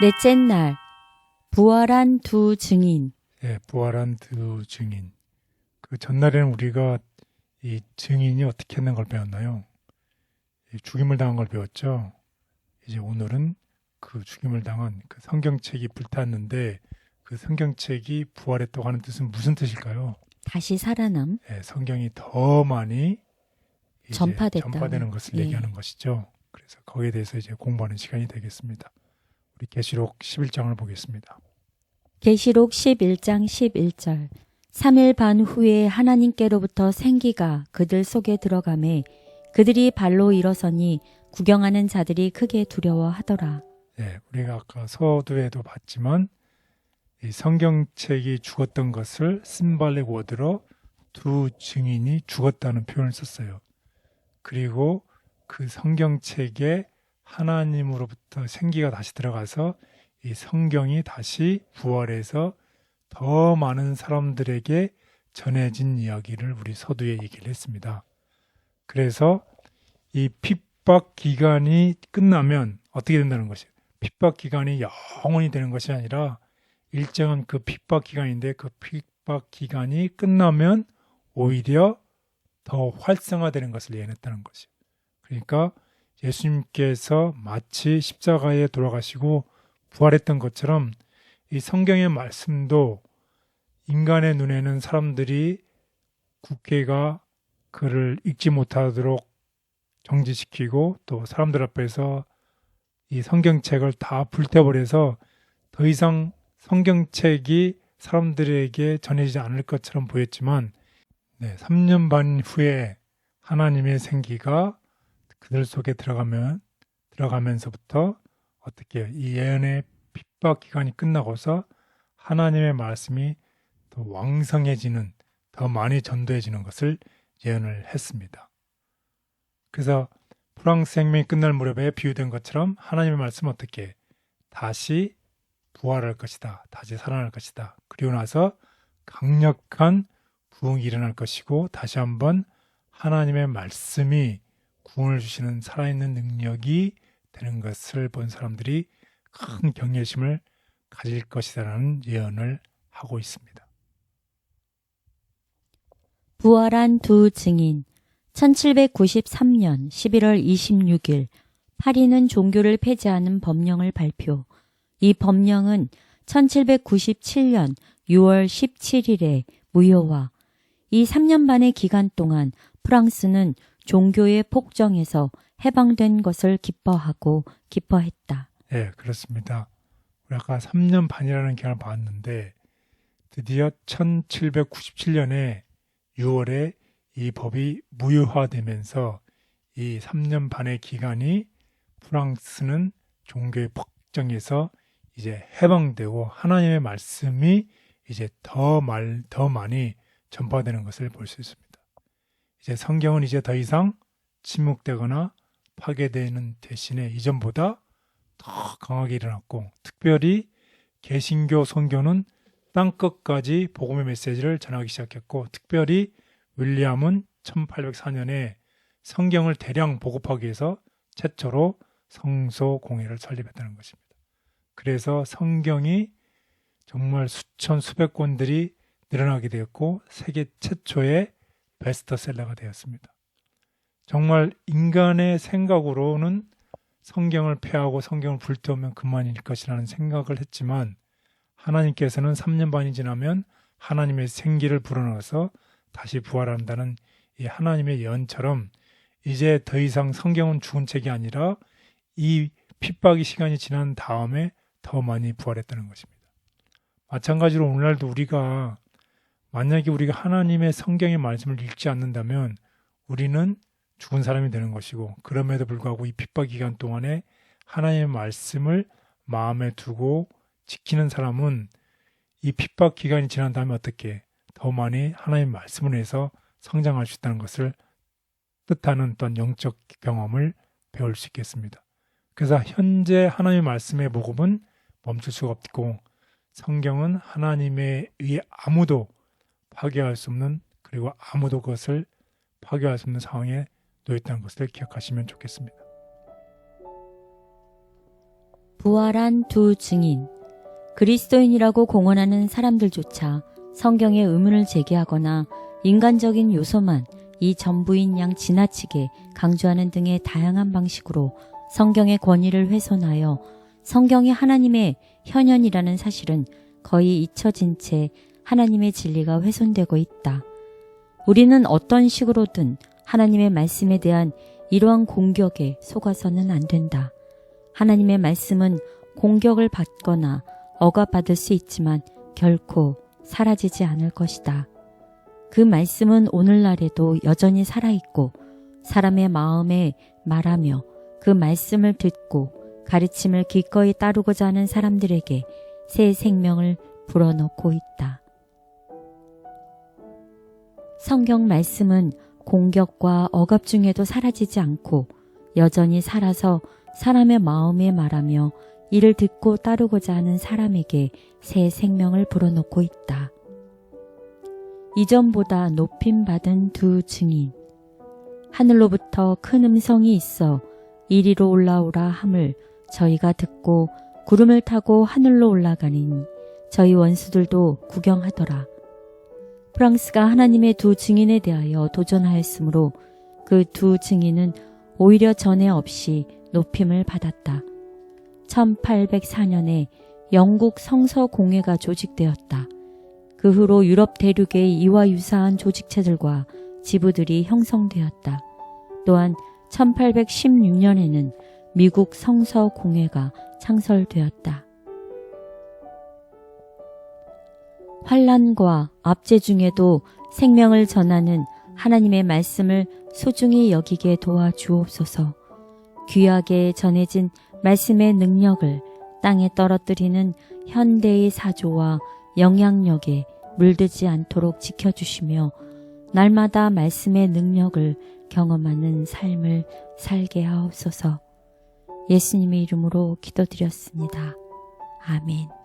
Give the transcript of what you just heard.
넷째 날, 부활한 두 증인. 예, 부활한 두 증인. 그 전날에는 우리가 이 증인이 어떻게 했는 걸 배웠나요? 이 죽임을 당한 걸 배웠죠. 이제 오늘은 그 죽임을 당한 그 성경책이 불탔는데 그 성경책이 부활했다고 하는 뜻은 무슨 뜻일까요? 다시 살아남. 예, 성경이 더 많이 이제 전파됐다는. 전파되는 것을 예. 얘기하는 것이죠. 그래서 거기에 대해서 이제 공부하는 시간이 되겠습니다. 우리 계시록 11장을 보겠습니다. 계시록 11장 11절. 3일 반 후에 하나님께로부터 생기가 그들 속에 들어가매 그들이 발로 일어서니 구경하는 자들이 크게 두려워하더라. 예, 우리가 아까 서두에도 봤지만 이 성경책이 죽었던 것을 심발릭 워드로 두 증인이 죽었다는 표현을 썼어요. 그리고 그 성경책에 하나님으로부터 생기가 다시 들어가서 이 성경이 다시 부활해서 더 많은 사람들에게 전해진 이야기를 우리 서두에 얘기를 했습니다. 그래서 이 핍박 기간이 끝나면 어떻게 된다는 것이에요? 핍박 기간이 영원히 되는 것이 아니라 일정한 그 핍박 기간인데 그 핍박 기간이 끝나면 오히려 더 활성화되는 것을 예언했다는 것이에요. 그러니까 예수님께서 마치 십자가에 돌아가시고 부활했던 것처럼 이 성경의 말씀도 인간의 눈에는 사람들이 국회가 그를 읽지 못하도록 정지시키고 또 사람들 앞에서 이 성경책을 다 불태워버려서 더 이상 성경책이 사람들에게 전해지지 않을 것처럼 보였지만 3년 반 후에 하나님의 생기가 그들 속에 들어가면서부터 어떻게 해요? 이 예언의 핍박 기간이 끝나고서 하나님의 말씀이 더 왕성해지는, 더 많이 전도해지는 것을 예언을 했습니다. 그래서 프랑스 혁명이 끝날 무렵에 비유된 것처럼 하나님의 말씀은 어떻게 다시 부활할 것이다. 다시 살아날 것이다. 그리고 나서 강력한 부흥이 일어날 것이고 다시 한번 하나님의 말씀이 구원을 주시는 살아있는 능력이 되는 것을 본 사람들이 큰 경외심을 가질 것이라는 예언을 하고 있습니다. 부활한 두 증인. 1793년 11월 26일 파리는 종교를 폐지하는 법령을 발표. 이 법령은 1797년 6월 17일에 무효화. 이 3년 반의 기간 동안 프랑스는 종교의 폭정에서 해방된 것을 기뻐했다. 네, 그렇습니다. 우리 아까 3년 반이라는 기간을 봤는데 드디어 1797년에 6월에 이 법이 무효화되면서 이 3년 반의 기간이 프랑스는 종교의 폭정에서 이제 해방되고 하나님의 말씀이 이제 더 많이 전파되는 것을 볼 수 있습니다. 이제 성경은 이제 더 이상 침묵되거나 파괴되는 대신에 이전보다 더 강하게 일어났고 특별히 개신교 선교는 땅끝까지 복음의 메시지를 전하기 시작했고 특별히 윌리엄은 1804년에 성경을 대량 보급하기 위해서 최초로 성소공회를 설립했다는 것입니다. 그래서 성경이 정말 수백 권들이 늘어나게 되었고 세계 최초의 베스트셀러가 되었습니다. 정말 인간의 생각으로는 성경을 폐하고 성경을 불태우면 그만일 것이라는 생각을 했지만 하나님께서는 3년 반이 지나면 하나님의 생기를 불어넣어서 다시 부활한다는 이 하나님의 예언처럼 이제 더 이상 성경은 죽은 책이 아니라 이 핍박의 시간이 지난 다음에 더 많이 부활했다는 것입니다. 마찬가지로 오늘날도 만약에 우리가 하나님의 성경의 말씀을 읽지 않는다면 우리는 죽은 사람이 되는 것이고 그럼에도 불구하고 이 핍박 기간 동안에 하나님의 말씀을 마음에 두고 지키는 사람은 이 핍박 기간이 지난 다음에 어떻게 더 많이 하나님의 말씀을 위해서 성장할 수 있다는 것을 뜻하는 어떤 영적 경험을 배울 수 있겠습니다. 그래서 현재 하나님의 말씀의 복음은 멈출 수가 없고 성경은 하나님에 의해 아무도 파괴할 수 없는 그리고 아무도 그것을 파괴할 수 없는 상황에 놓였다는 것을 기억하시면 좋겠습니다. 부활한 두 증인. 그리스도인이라고 공언하는 사람들조차 성경에 의문을 제기하거나 인간적인 요소만 이 전부인 양 지나치게 강조하는 등의 다양한 방식으로 성경의 권위를 훼손하여 성경이 하나님의 현현이라는 사실은 거의 잊혀진 채 하나님의 진리가 훼손되고 있다. 우리는 어떤 식으로든 하나님의 말씀에 대한 이러한 공격에 속아서는 안 된다. 하나님의 말씀은 공격을 받거나 억압받을 수 있지만 결코 사라지지 않을 것이다. 그 말씀은 오늘날에도 여전히 살아있고 사람의 마음에 말하며 그 말씀을 듣고 가르침을 기꺼이 따르고자 하는 사람들에게 새 생명을 불어넣고 있다. 성경 말씀은 공격과 억압 중에도 사라지지 않고 여전히 살아서 사람의 마음에 말하며 이를 듣고 따르고자 하는 사람에게 새 생명을 불어넣고 있다. 이전보다 높임받은 두 증인. 하늘로부터 큰 음성이 있어 이리로 올라오라 함을 저희가 듣고 구름을 타고 하늘로 올라가니 저희 원수들도 구경하더라. 프랑스가 하나님의 두 증인에 대하여 도전하였으므로 그 두 증인은 오히려 전에 없이 높임을 받았다. 1804년에 영국 성서공회가 조직되었다. 그 후로 유럽 대륙의 이와 유사한 조직체들과 지부들이 형성되었다. 또한 1816년에는 미국 성서공회가 창설되었다. 환난과 압제 중에도 생명을 전하는 하나님의 말씀을 소중히 여기게 도와주옵소서. 귀하게 전해진 말씀의 능력을 땅에 떨어뜨리는 현대의 사조와 영향력에 물들지 않도록 지켜주시며 날마다 말씀의 능력을 경험하는 삶을 살게 하옵소서. 예수님의 이름으로 기도드렸습니다. 아멘.